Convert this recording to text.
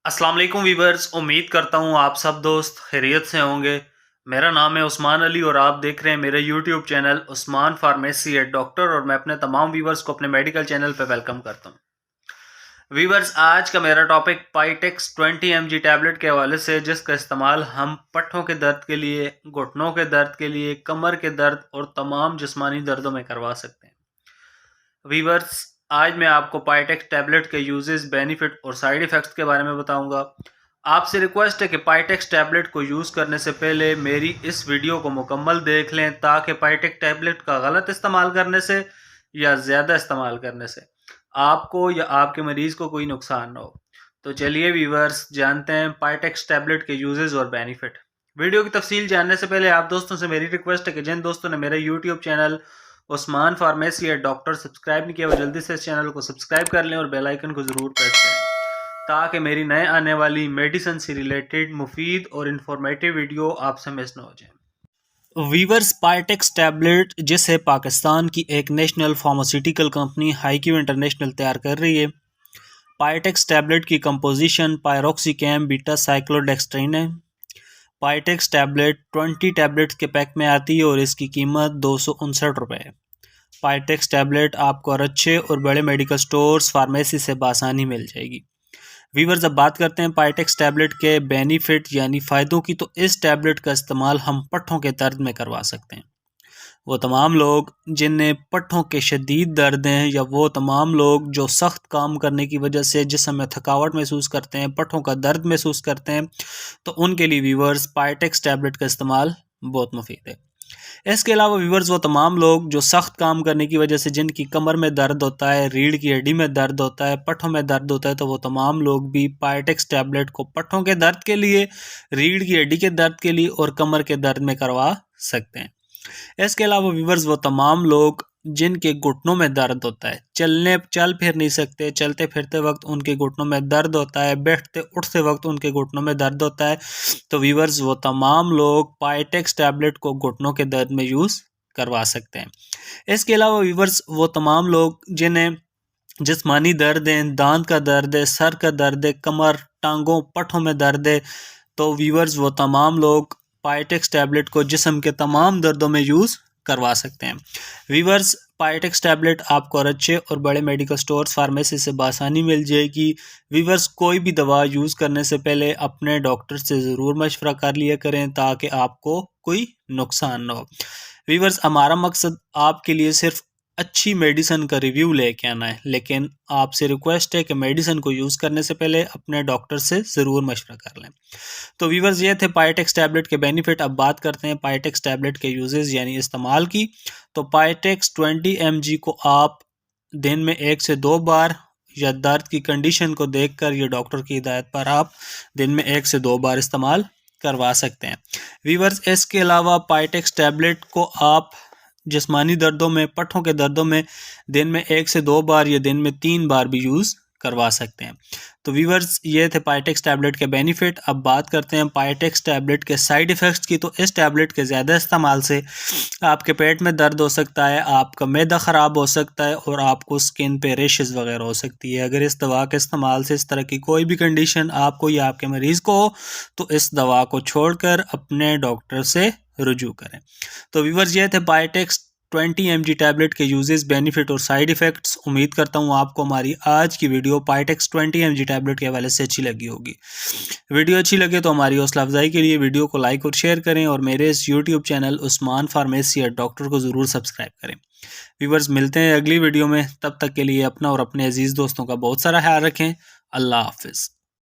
अस्सलाम वालेकुम वीवर्स, उम्मीद करता हूँ आप सब दोस्त खैरियत से होंगे। मेरा नाम है उस्मान अली और आप देख रहे हैं मेरा YouTube channel Usman pharmacy eight doctor और मैं अपने तमाम वीवर्स को अपने मेडिकल चैनल पर वेलकम करता हूँ। वीवर्स, आज का मेरा टॉपिक पाइटेक्स 20 mg टैबलेट के हवाले से, जिसका इस्तेमाल हम पट्ठों के दर्द के लिए, घुटनों के दर्द के लिए, कमर के दर्द और तमाम जिस्मानी दर्दों में करवा सकते हैं। वीवर्स, आज मैं आपको पाइटेक्स टैबलेट के यूजेस, बेनिफिट और साइड इफ़ेक्ट्स के बारे में बताऊंगा। आपसे रिक्वेस्ट है कि पाइटेक्स टैबलेट को यूज़ करने से पहले मेरी इस वीडियो को मुकम्मल देख लें, ताकि पाइटेक्स टैबलेट का गलत इस्तेमाल करने से या ज़्यादा इस्तेमाल करने से आपको या आपके मरीज़ को कोई नुकसान ना हो। तो चलिए वीवर्स, जानते हैं पाइटेक्स टैबलेट के यूजेस और बेनिफिट। वीडियो की तफसील जानने से पहले आप दोस्तों से मेरी रिक्वेस्ट है कि जिन दोस्तों ने मेरा YouTube channel Usman pharmacy eight doctor subscribe नहीं किया, वो जल्दी से इस चैनल को सब्सक्राइब कर लें और बेल आइकन को ज़रूर प्रेस करें, ताकि मेरी नए आने वाली मेडिसिन से रिलेटेड मुफीद और इन्फॉर्मेटिव वीडियो आपसे मिस ना हो जाए। वीवर्स, पाइटेक्स टैबलेट, जिसे पाकिस्तान की एक national pharmaceutical company Haikyu international तैयार कर रही है। पाइटेक्स टैबलेट की कंपोजिशन पायरोक्सिकैम बीटा साइक्लोडेक्स्ट्रिन है। पाइटेक्स टैबलेट 20 टैबलेट्स के पैक में आती है और इसकी कीमत 259 रुपये है। पाइटेक्स टैबलेट आपको और अच्छे और बड़े मेडिकल स्टोर्स, फार्मेसी से बासानी मिल जाएगी। वीवर्स, अब बात करते हैं पाइटेक्स टैबलेट के बेनिफिट यानी फ़ायदों की। तो इस टैबलेट का इस्तेमाल हम पट्ठों के दर्द में करवा सकते हैं। वो तमाम लोग जिन्हें पट्ठों के शदीद दर्द हैं, या वो तमाम लोग जो सख्त काम करने की वजह से जिस्म में थकावट महसूस करते हैं, पट्ठों का दर्द महसूस करते हैं, तो उनके लिए वीवर्स पाइटेक्स टैबलेट का इस्तेमाल बहुत मुफीद है। इसके अलावा वीवर्स, वो तमाम लोग जो सख्त काम करने की वजह से जिनकी कमर में दर्द होता है, रीढ़ की हड्डी में दर्द होता है, पट्ठों में दर्द होता है, तो वो तमाम लोग भी पाइटेक्स टैबलेट को पट्ठों के दर्द के लिए, रीढ़ की हड्डी के दर्द के लिए और कमर के दर्द में करवा सकते हैं। इसके अलावा व्यूवर्स, वो तमाम लोग जिनके घुटनों में दर्द होता है, चल फिर नहीं सकते, चलते फिरते वक्त उनके घुटनों में दर्द होता है, बैठते उठते वक्त उनके घुटनों में दर्द होता है, तो व्यूवर्स वो तमाम लोग पाइटेक्स टैबलेट को घुटनों के दर्द में यूज़ करवा सकते हैं। इसके अलावा व्यूवर्स, वो तमाम लोग जिन्हें जिस्मानी दर्द है, दांत का दर्द है, सर का दर्द है, कमर, टांगों, पट्ठों में दर्द है, तो व्यूवर्स वो तमाम लोग पाइटेक्स टैबलेट को जिस्म के तमाम दर्दों में यूज़ करवा सकते हैं। व्यूवर्स, पाइटेक्स टैबलेट आपको और अच्छे और बड़े मेडिकल स्टोर्स, फार्मेसी से बासानी मिल जाएगी। व्यूवर्स, कोई भी दवा यूज़ करने से पहले अपने डॉक्टर से ज़रूर मशवरा कर लिया करें, ताकि आपको कोई नुकसान ना हो। व्यूवर्स, हमारा मकसद आपके लिए सिर्फ अच्छी मेडिसिन का रिव्यू लेके आना है, लेकिन आपसे रिक्वेस्ट है कि मेडिसिन को यूज़ करने से पहले अपने डॉक्टर से ज़रूर मशवरा कर लें। तो व्यूवर्स, ये थे पाइटेक्स टैबलेट के बेनिफिट। अब बात करते हैं पाइटेक्स टैबलेट के यूजेस यानी इस्तेमाल की। तो पाइटेक्स 20 mg को आप दिन में 1 से 2 बार, या दर्द की कंडीशन को देखकर या डॉक्टर की हिदायत पर आप दिन में 1 से 2 बार इस्तेमाल करवा सकते हैं। व्यूवर्स, इसके अलावा पाइटेक्स टैबलेट को आप जिस्मानी दर्दों में, पट्ठों के दर्दों में दिन में 1 से 2 बार या दिन में 3 बार भी यूज़ करवा सकते हैं। तो व्यूवर्स, ये थे पाइटेक्स टैबलेट के बेनिफिट। अब बात करते हैं पाइटेक्स टैबलेट के साइड इफ़ेक्ट्स की। तो इस टैबलेट के ज़्यादा इस्तेमाल से आपके पेट में दर्द हो सकता है, आपका मैदा ख़राब हो सकता है और आपको स्किन पे रेशेस वगैरह हो सकती है। अगर इस दवा के इस्तेमाल से इस तरह की कोई भी कंडीशन आपको या आपके मरीज़ को हो, तो इस दवा को छोड़कर अपने डॉक्टर से रुजू करें। तो व्यूवर्स, ये थे पाइटेक्स 20 mg टैबलेट के यूजेस, बेनिफिट और साइड इफ़ेक्ट्स। उम्मीद करता हूँ आपको हमारी आज की वीडियो पाइटेक्स 20 mg टैबलेट के हवाले से अच्छी लगी होगी। वीडियो अच्छी लगे तो हमारी हौसला अफजाई के लिए वीडियो को लाइक और शेयर करें, और मेरे इस YouTube channel Usman pharmacy eight doctor को ज़रूर सब्सक्राइब करें। व्यूवर्स, मिलते हैं अगली वीडियो में। तब तक के लिए अपना और अपने अजीज़ दोस्तों का बहुत सारा ख्याल रखें। अल्लाह हाफिज़।